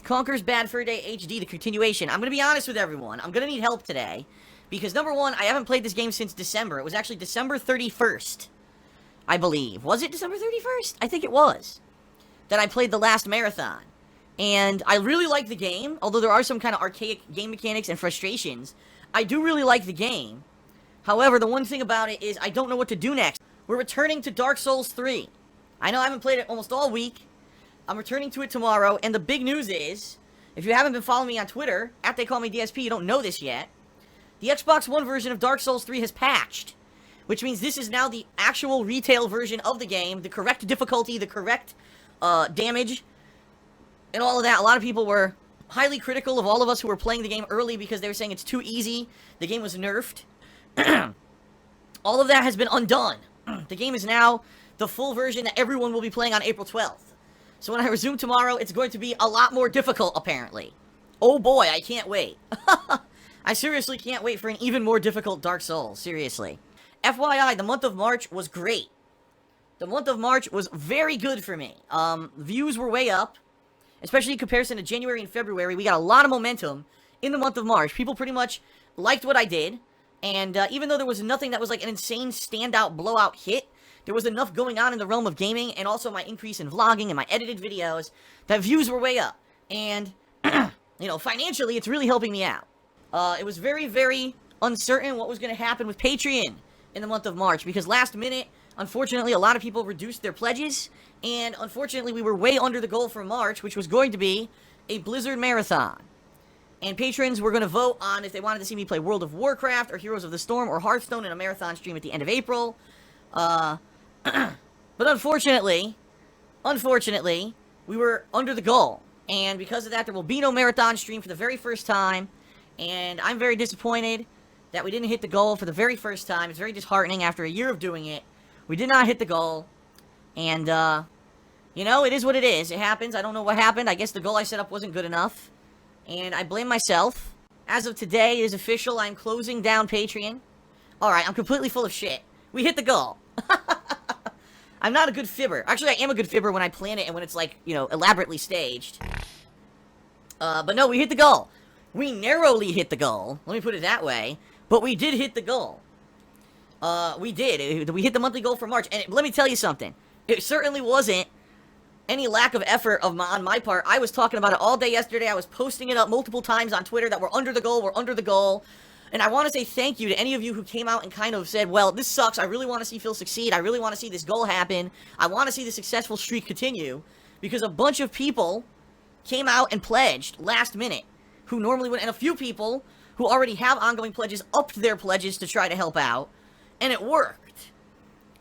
Conker's Bad Fur Day HD, the continuation. I'm gonna be honest with everyone. I'm gonna need help today. Because, number one, I haven't played this game since December. It was actually December 31st, I believe. Was it December 31st? I think it was. That I played the last marathon. And I really like the game, although there are some kind of archaic game mechanics and frustrations. I do really like the game. However, the one thing about it is I don't know what to do next. We're returning to Dark Souls 3. I know I haven't played it almost all week. I'm returning to it tomorrow, and the big news is, if you haven't been following me on Twitter, @TheyCallMeDSP, you don't know this yet, the Xbox One version of Dark Souls 3 has patched. Which means this is now the actual retail version of the game, the correct difficulty, the correct damage, and all of that. A lot of people were highly critical of all of us who were playing the game early because they were saying it's too easy, the game was nerfed. All of that has been undone. The game is now the full version that everyone will be playing on April 12th. So when I resume tomorrow, it's going to be a lot more difficult, apparently. Oh boy, I can't wait. I seriously can't wait for an even more difficult Dark Souls, seriously. FYI, the month of March was great. The month of March was very good for me. Views were way up, especially in comparison to January and February. We got a lot of momentum in the month of March. People pretty much liked what I did, and even though there was nothing that was like an insane standout blowout hit, there was enough going on in the realm of gaming, and also my increase in vlogging and my edited videos, that views were way up. And, you know, financially, it's really helping me out. It was very, very uncertain what was going to happen with Patreon in the month of March, because last minute, unfortunately, a lot of people reduced their pledges, and unfortunately, we were way under the goal for March, which was going to be a Blizzard Marathon. And patrons were going to vote on if they wanted to see me play World of Warcraft, or Heroes of the Storm, or Hearthstone in a marathon stream at the end of April. But unfortunately, we were under the goal. And because of that, there will be no marathon stream for the very first time. And I'm very disappointed that we didn't hit the goal for the very first time. It's very disheartening after a year of doing it. We did not hit the goal. And, you know, it is what it is. It happens. I don't know what happened. I guess the goal I set up wasn't good enough. And I blame myself. As of today, it is official. I'm closing down Patreon. Alright, I'm completely full of shit. We hit the goal. I'm not a good fibber. Actually, I am a good fibber when I plan it and when it's, like, you know, elaborately staged. But no, we hit the goal. We narrowly hit the goal. Let me put it that way. But we did hit the goal. We did. We hit the monthly goal for March. And let me tell you something. It certainly wasn't any lack of effort on my part. I was talking about it all day yesterday. I was posting it up multiple times on Twitter that we're under the goal, we're under the goal. And I want to say thank you to any of you who came out and kind of said, well, this sucks. I really want to see Phil succeed. I really want to see this goal happen. I want to see the successful streak continue. Because a bunch of people came out and pledged last minute. Who normally would, and a few people who already have ongoing pledges upped their pledges to try to help out. And it worked.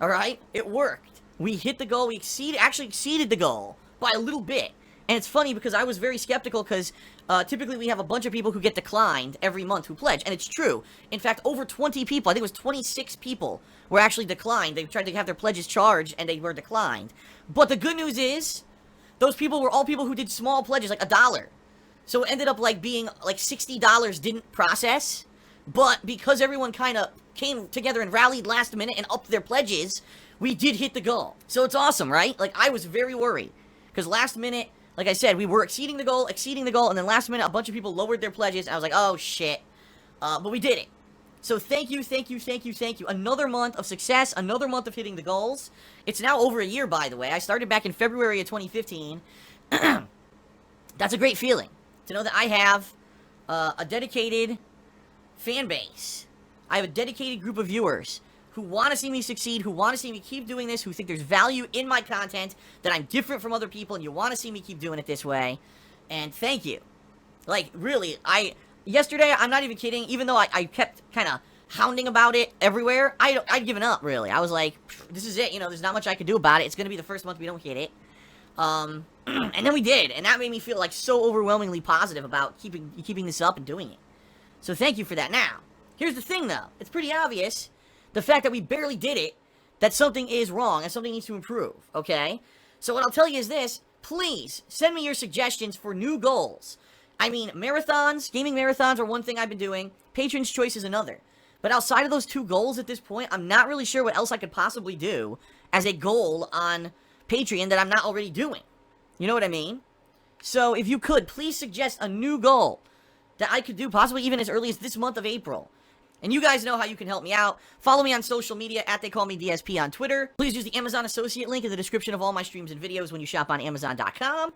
Alright? It worked. We hit the goal. We actually exceeded the goal by a little bit. And it's funny because I was very skeptical because typically we have a bunch of people who get declined every month who pledge. And it's true. In fact, over 20 people, I think it was 26 people, were actually declined. They tried to have their pledges charged and they were declined. But the good news is, those people were all people who did small pledges, like $1. So it ended up like being like $60 didn't process. But because everyone kind of came together and rallied last minute and upped their pledges, we did hit the goal. So it's awesome, right? Like, I was very worried. Because last minute, like I said, we were exceeding the goal, and then last minute, a bunch of people lowered their pledges, and I was like, oh, shit. But we did it. So thank you, thank you, thank you, thank you. Another month of success, another month of hitting the goals. It's now over a year, by the way. I started back in February of 2015. That's a great feeling, to know that I have a dedicated fan base. I have a dedicated group of viewers who want to see me succeed, who want to see me keep doing this, who think there's value in my content, that I'm different from other people, and you want to see me keep doing it this way. And thank you. Like, really, yesterday, I'm not even kidding, even though I kept kind of hounding about it everywhere, I'd given up, really. I was like, this is it, you know, there's not much I can do about it. It's going to be the first month we don't hit it. And then we did, and that made me feel, like, so overwhelmingly positive about keeping this up and doing it. So thank you for that. Now, here's the thing, though. It's pretty obvious, the fact that we barely did it, that something is wrong and something needs to improve, okay? So what I'll tell you is this. Please, send me your suggestions for new goals. I mean, marathons, gaming marathons are one thing I've been doing. Patron's Choice is another. But outside of those two goals at this point, I'm not really sure what else I could possibly do as a goal on Patreon that I'm not already doing. You know what I mean? So if you could, please suggest a new goal that I could do, possibly even as early as this month of April. And you guys know how you can help me out. Follow me on social media at TheyCallMeDSP on Twitter. Please use the Amazon Associate link in the description of all my streams and videos when you shop on Amazon.com.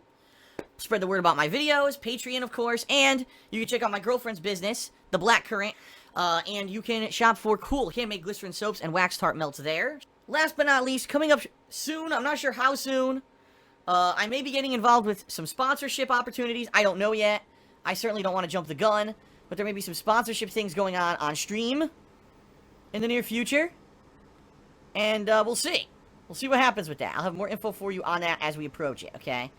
Spread the word about my videos, Patreon, of course, and you can check out my girlfriend's business, The Black Currant, and you can shop for cool handmade glycerin soaps and wax tart melts there. Last but not least, coming up soon, I'm not sure how soon, I may be getting involved with some sponsorship opportunities. I don't know yet. I certainly don't want to jump the gun, but there may be some sponsorship things going on stream in the near future, and we'll see. We'll see what happens with that. I'll have more info for you on that as we approach it, okay?